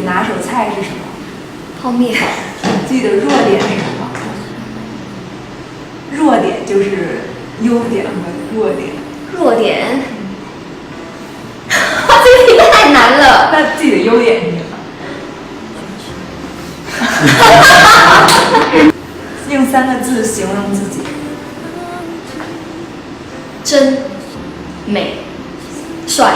的拿手菜是什么？泡面。自己的弱点是什么？弱点就是优点和弱点。弱点？这个太难了。那自己的优点是什么？用3个字形容自己。真美帅。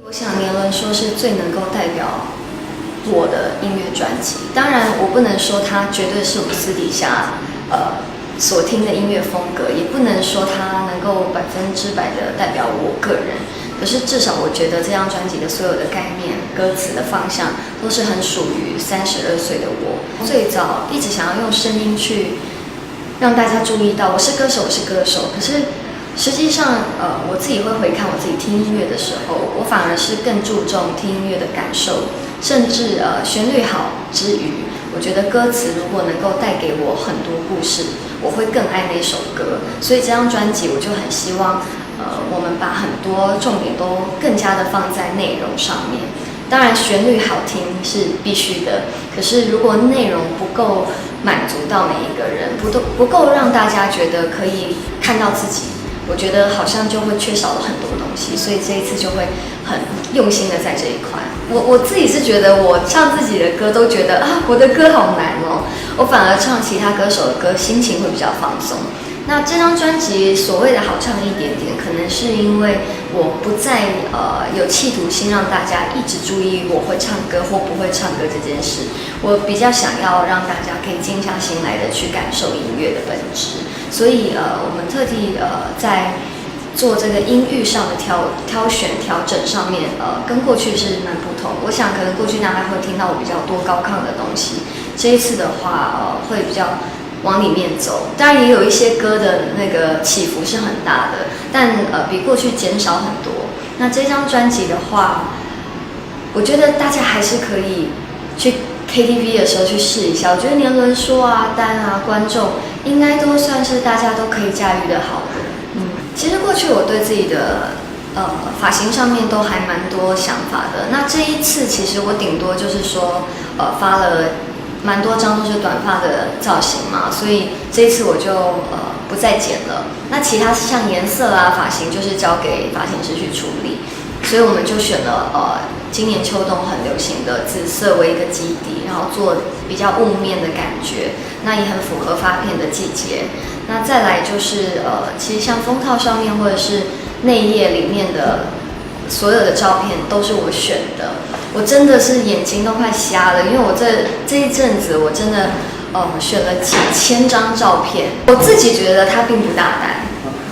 我想年轮说是最能够代表我的音乐专辑，当然我不能说它绝对是我私底下所听的音乐风格，也不能说它能够100%的代表我个人。可是至少我觉得这张专辑的所有的概念、歌词的方向，都是很属于32岁的我。最早一直想要用声音去让大家注意到我是歌手，我是歌手。可是实际上，我自己会回看我自己听音乐的时候，我反而是更注重听音乐的感受，甚至旋律好之余，我觉得歌词如果能够带给我很多故事，我会更爱那首歌。所以这张专辑我就很希望，我们把很多重点都更加的放在内容上面。当然旋律好听是必须的，可是如果内容不够满足到每一个人，不够让大家觉得可以看到自己，我觉得好像就会缺少了很多东西，所以这一次就会很用心的在这一块。我自己是觉得我唱自己的歌都觉得我的歌好难哦，我反而唱其他歌手的歌心情会比较放松。那这张专辑所谓的好唱一点点，可能是因为我不再有企图心让大家一直注意我会唱歌或不会唱歌这件事，我比较想要让大家可以静下心来的去感受音乐的本质。所以我们特地在做这个音域上的挑选调整上面，跟过去是蛮不同。我想可能过去大家会听到我比较多高亢的东西，这一次的话会比较往里面走。当然也有一些歌的那个起伏是很大的，但比过去减少很多。那这张专辑的话，我觉得大家还是可以去 KTV 的时候去试一下。我觉得年轮说啊、丹啊、观众应该都算是大家都可以驾驭的好的。其实过去我对自己的发型上面都还蛮多想法的。那这一次其实我顶多就是说发了蛮多张都是短发的造型嘛，所以这一次我就不再剪了。那其他像颜色啊、发型就是交给发型师去处理。所以我们就选了今年秋冬很流行的紫色为一个基底，然后做比较雾面的感觉，那也很符合发片的季节。那再来就是其实像封套上面或者是内页里面的所有的照片都是我选的，我真的是眼睛都快瞎了，因为我这一阵子我真的选了几千张照片，我自己觉得它并不大胆，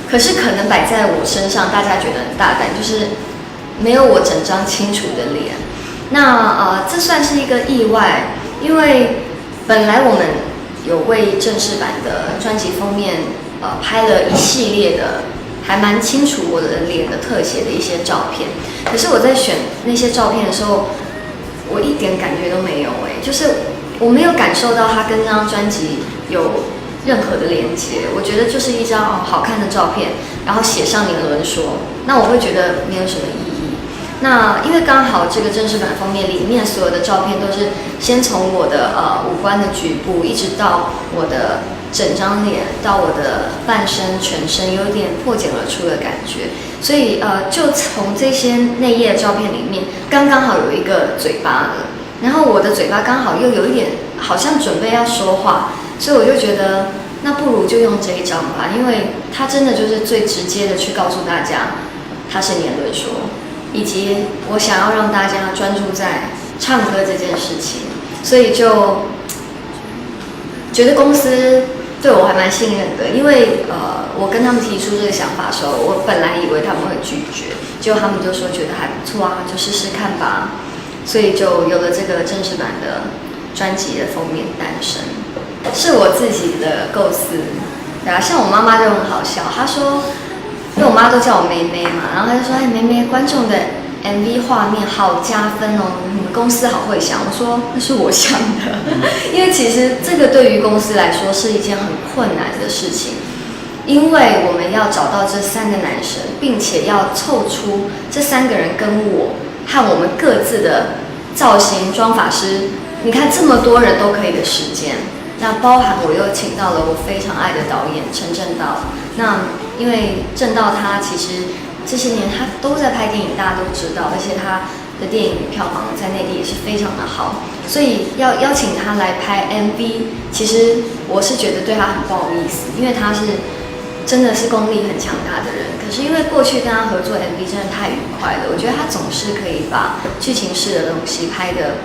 可是可能摆在我身上，大家觉得很大胆，就是没有我整张清楚的脸。那这算是一个意外，因为本来我们有为正式版的专辑封面拍了一系列的还蛮清楚我的脸的特写的一些照片，可是我在选那些照片的时候，我一点感觉都没有就是我没有感受到它跟这张专辑有任何的连接。我觉得就是一张好看的照片，然后写上年轮说，那我会觉得没有什么意义。那因为刚好这个正式版封面里面所有的照片都是先从我的五官的局部，一直到我的整张脸，到我的半身、全身，有点破茧而出的感觉。所以就从这些内页的照片里面，刚刚好有一个嘴巴的，然后我的嘴巴刚好又有一点好像准备要说话，所以我就觉得那不如就用这一张吧，因为它真的就是最直接的去告诉大家它是年轮说。以及我想要让大家专注在唱歌这件事情，所以就觉得公司对我还蛮信任的。因为我跟他们提出这个想法的时候，我本来以为他们会拒绝，结果他们就说觉得还不错啊，就试试看吧。所以就有了这个正式版的专辑的封面诞生，是我自己的构思。对啊，像我妈妈就很好笑，她说，因为我妈都叫我妹妹嘛，然后她就说：“哎，妹妹，观众的 MV 画面好加分哦，你们公司好会想。”我说：“那是我想的，因为其实这个对于公司来说是一件很困难的事情。”因为我们要找到这3个男生，并且要凑出这3个人跟我和我们各自的造型、妆发师，你看这么多人都可以的时间，那包含我又请到了我非常爱的导演陈正道。那因为正道他其实这些年他都在拍电影，大家都知道，而且他的电影票房在内地也是非常的好，所以要邀请他来拍 MV， 其实我是觉得对他很不好意思，因为他是真的是功力很强大的人，可是因为过去跟他合作 MV 真的太愉快了，我觉得他总是可以把剧情式的东西拍的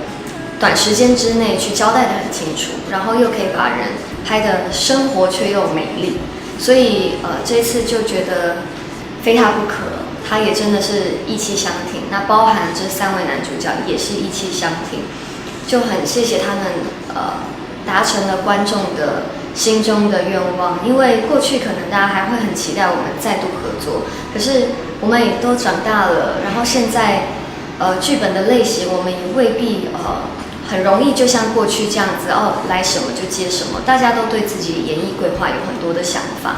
短时间之内去交代的很清楚，然后又可以把人拍的生活却又美丽，所以这一次就觉得非他不可，他也真的是意气相挺，那包含这3位男主角也是意气相挺，就很谢谢他们达成了观众的心中的愿望，因为过去可能大家还会很期待我们再度合作，可是我们也都长大了，然后现在剧本的类型我们也未必很容易就像过去这样子来什么就接什么，大家都对自己的演艺规划有很多的想法，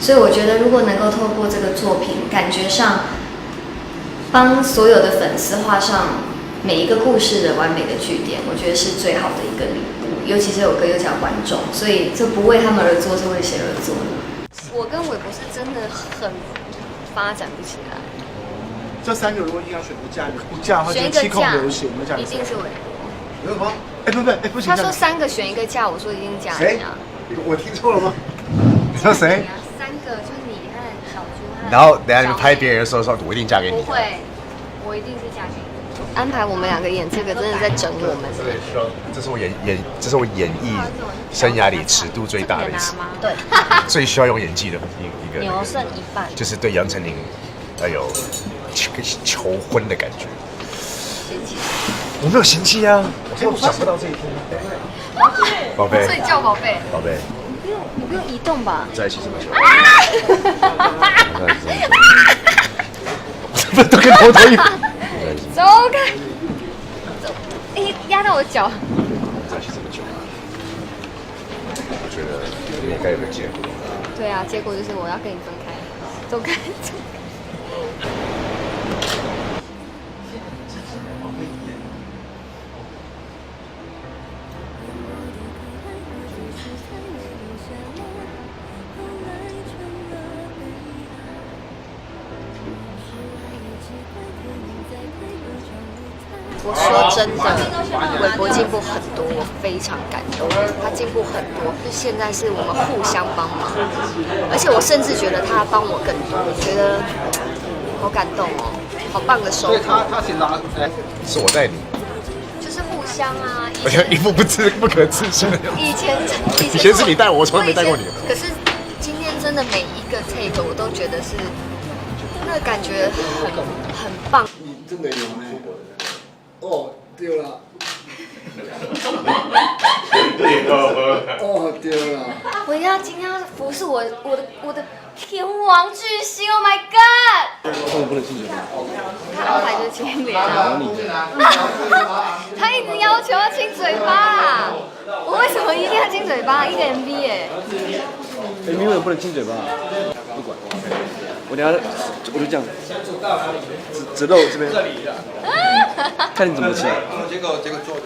所以我觉得如果能够透过这个作品，感觉上帮所有的粉丝画上每一个故事的完美的句点，我觉得是最好的一个礼物。尤其这首歌又叫观众，所以这不为他们而做，是为谁而做呢？我跟韦博是真的很发展不起来。这3个如果硬要选一架的话，就是气控流血，我们讲一定是韦博。有什么？不行。他说3个选一个架，我说一定架你啊。我听错了吗？你说谁？3个就是你和小猪和。然后等下你们拍别人的时候说，我一定嫁给你。不会，我一定是嫁给你。安排我们2个演这个，真的在整我们。这是我演艺生涯里尺度最大的一次，对，最需要用演技的一个。牛剩一半，就是对杨丞琳有求婚的感觉。我没有嫌弃啊，我说我想不到这一天。宝贝，所以叫宝贝。宝贝，你不用移动吧？在一起这么久，都跟头一样。走开！走，压到我脚。在一起这么久，我觉得你应该有个结果。对啊，结果就是我要跟你分开。走开，走开。我说真的，韦博进步很多，我非常感动。他进步很多，就现在是我们互相帮忙，而且我甚至觉得他帮我更多，我觉得好感动哦，好棒的收获。他先拉，是我带你，就是互相啊。我觉得一副不可置信的样子。以前是你带我，我从来没带过你。可是今天真的每一个 take 我都觉得是那个感觉很棒。你真的有吗？哦，丢了。哦，丢了。我一定要今天要服侍我的天王巨星 ，Oh my God！ 不能亲嘴巴。他安排就是亲脸啊。他一直要求要亲嘴巴啊！我为什么一定要亲嘴巴？一个 MV 耶。明为什么不能亲嘴巴？不管，我等下我就这样，只露这边，看你怎么吃。结果做的。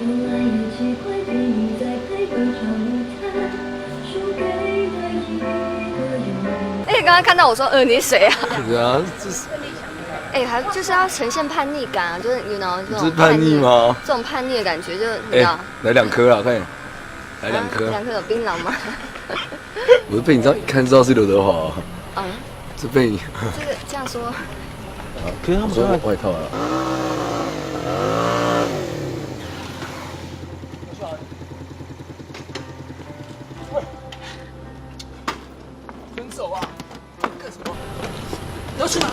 说来也奇怪，对你在。刚刚看到我说，你是谁啊？对啊，这是还就是要呈现叛逆感啊，就是 you know 这种这是叛逆吗？这种叛逆的感觉，就是你知道。来2颗啦，快点，来2颗。2颗有槟榔吗？我是被你这样一看知道是刘德华。这被你这样说。可是他们穿外套啊。分手啊！干什么？你要去哪？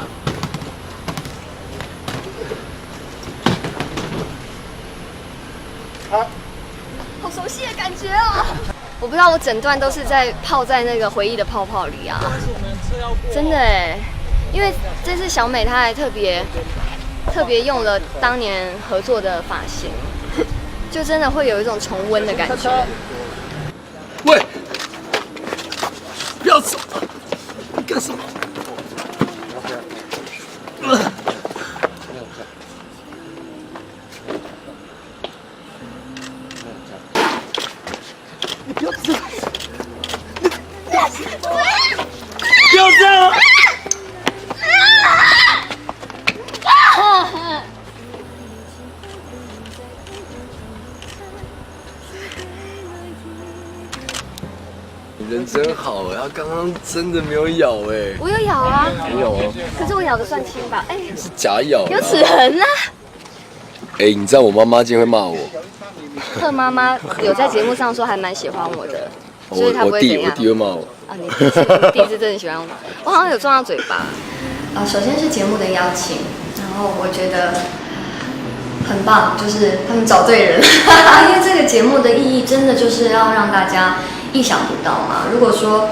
好熟悉的感觉哦！我不知道，我整段都是在泡在那个回忆的泡泡里啊，真的哎，因为这次小美她还特别用了当年合作的发型，就真的会有一种重温的感觉。喂，不要走！你干什么？你不要这样！不要这样！你人真好哎，他刚刚真的没有咬哎。我有咬啊，没有哦，可是我咬的算轻吧？是假咬。有齿痕啊！你知道我妈妈今天会骂我。贺妈妈有在节目上说还蛮喜欢我的，所以她不会怎样。我弟会骂我。你弟是真的喜欢我，我好像有撞到嘴巴。首先是节目的邀请，然后我觉得很棒，就是他们找对人，因为这个节目的意义真的就是要让大家意想不到嘛。如果说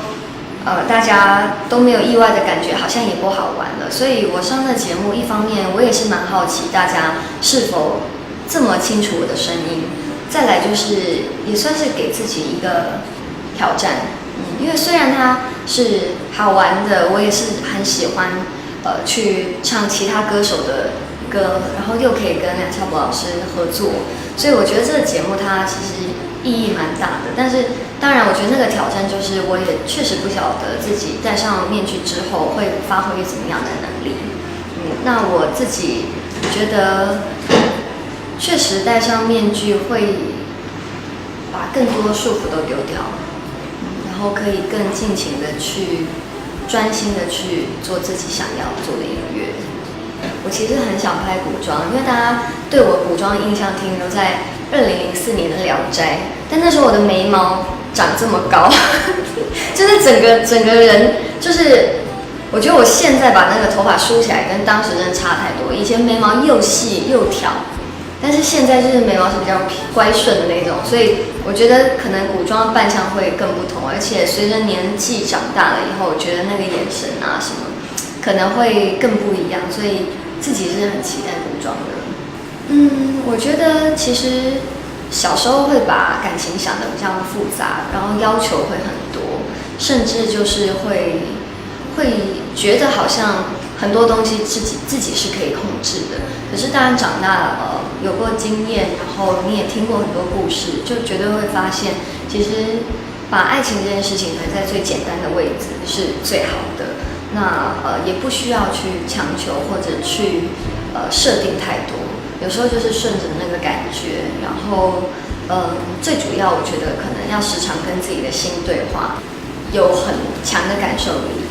大家都没有意外的感觉，好像也不好玩了。所以我上这节目，一方面我也是蛮好奇大家是否这么清楚我的声音，再来就是也算是给自己一个挑战。因为虽然它是好玩的，我也是很喜欢去唱其他歌手的歌，然后又可以跟梁翘柏老师合作，所以我觉得这个节目它其实意义蛮大的。但是当然，我觉得那个挑战就是我也确实不晓得自己戴上面具之后会发挥怎么样的能力。那我自己觉得确实戴上面具会把更多束缚都丢掉。然后可以更尽情的去专心的去做自己想要做的音乐。我其实很想拍古装，因为大家对我古装印象停留在2004年的《聊斋》，但那时候我的眉毛长这么高，就是整个人就是，我觉得我现在把那个头发梳起来跟当时真的差太多。以前眉毛又细又挑，但是现在就是眉毛是比较乖顺的那种，所以我觉得可能古装扮相会更不同，而且随着年纪长大了以后，我觉得那个眼神啊什么可能会更不一样，所以自己是很期待古装的。我觉得其实小时候会把感情想得比较复杂，然后要求会很多，甚至就是会觉得好像很多东西自己是可以控制的。可是当然长大了，有过经验，然后你也听过很多故事，就绝对会发现，其实把爱情这件事情排在最简单的位置是最好的。那也不需要去强求或者去设定太多，有时候就是顺着那个感觉，然后最主要我觉得可能要时常跟自己的心对话，有很强的感受力。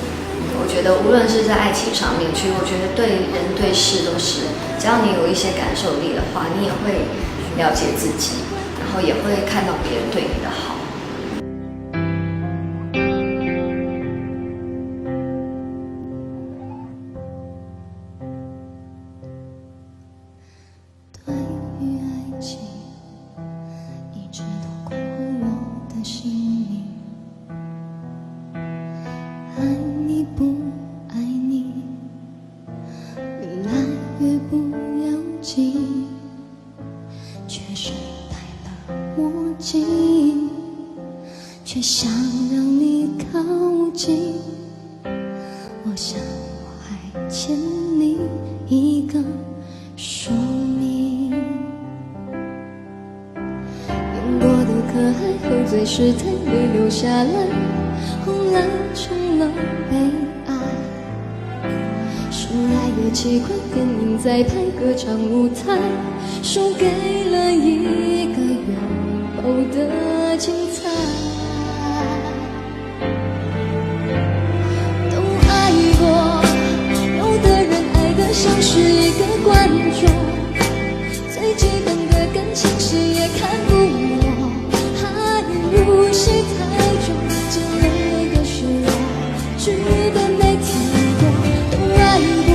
我觉得无论是在爱情上面，其实我觉得对人对事都是，只要你有一些感受力的话，你也会了解自己，然后也会看到别人对你的好。对于爱情，一直都困惑我的心灵。爱你不爱你，越来越不要紧，却是戴了墨镜，却想让你靠近。我想我还欠你一个说明，演过的可爱，喝醉时太泪流下来，红了成了悲。乐器快电影在拍，歌唱舞台输给了一个拥抱的精彩。都爱过，有的人爱得像是一个观众，最基本的感情戏也看不落，还入戏太重，尽了又是我，剧本没听过。都爱过，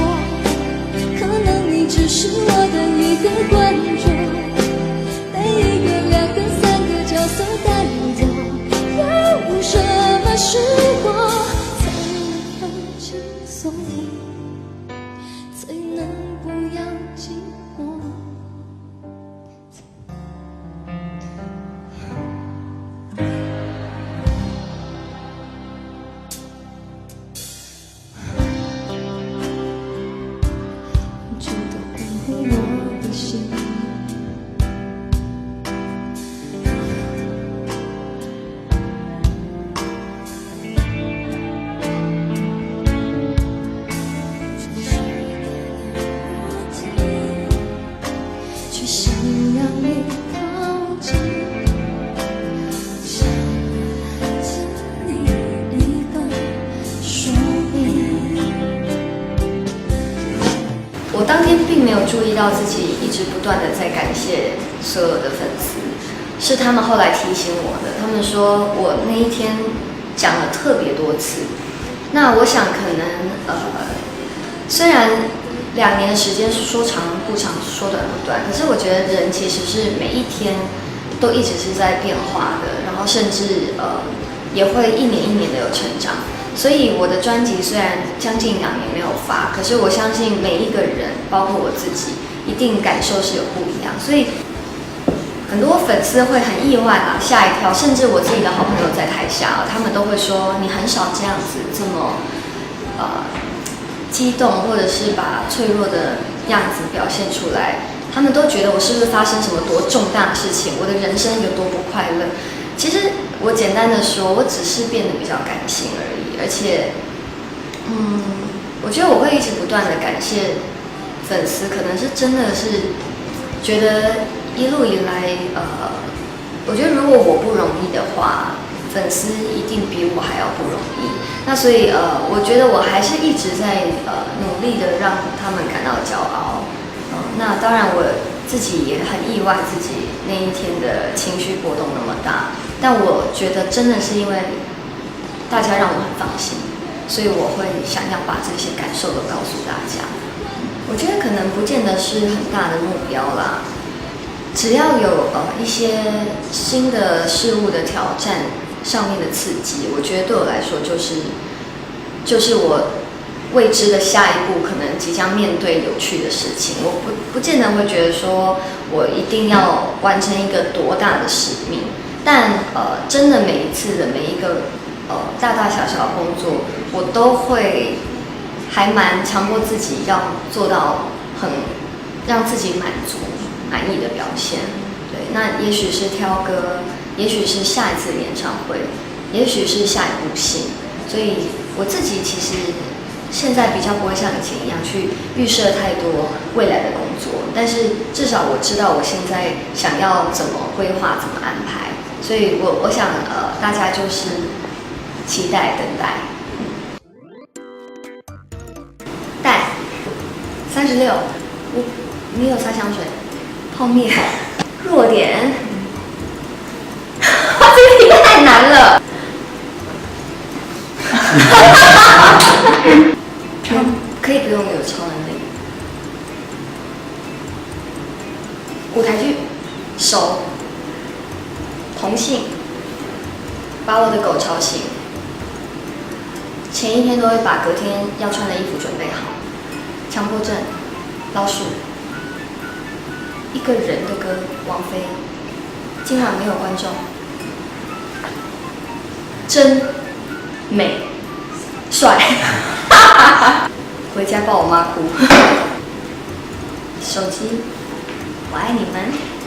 可能你只是我的一个观众，被一个、两个、三个角色带走，有什么时光才能很轻松，才能不要寂寞？直到关乎我的心。却想让你靠近，想来自你一个说明。我当天并没有注意到自己一直不断的在感谢所有的粉丝，是他们后来提醒我的。他们说我那一天讲了特别多次。那我想可能虽然2年的时间说长不长，说短不短，可是我觉得人其实是每一天都一直是在变化的，然后甚至也会一年一年的有成长。所以我的专辑虽然将近2年没有发，可是我相信每一个人，包括我自己，一定感受是有不一样。所以很多粉丝会很意外啦，吓一跳，甚至我自己的好朋友在台下，他们都会说你很少这样子这么激动，或者是把脆弱的样子表现出来。他们都觉得我是不是发生什么多重大的事情，我的人生有多不快乐。其实我简单的说，我只是变得比较感性而已。而且，我觉得我会一直不断的感谢粉丝，可能是真的是觉得一路以来，我觉得如果我不容易的话，粉丝一定比我还要不容易。那所以我觉得我还是一直在努力的让他们感到骄傲。那当然我自己也很意外自己那一天的情绪波动那么大，但我觉得真的是因为大家让我很放心，所以我会想要把这些感受都告诉大家。我觉得可能不见得是很大的目标啦，只要有一些新的事物的挑战上面的刺激，我觉得对我来说就是我未知的下一步可能即将面对有趣的事情。我不见得会觉得说我一定要完成一个多大的使命，但真的每一次的每一个大大小小的工作，我都会还蛮强迫自己要做到很让自己满足满意的表现。对，那也许是挑歌，也许是下一次演唱会，也许是下一部戏。所以我自己其实现在比较不会像以前一样去预设太多未来的工作，但是至少我知道我现在想要怎么规划，怎么安排。所以我想大家就是期待等待。带36，你有擦香水？泡面，弱点，这个题太难了。可以不用有超能力。舞台剧，手，同性，把我的狗吵醒，前一天都会把隔天要穿的衣服准备好。强迫症，老鼠，一个人的歌，王菲，今晚没有观众，真美，帅，回家抱我妈哭，手机，我爱你们。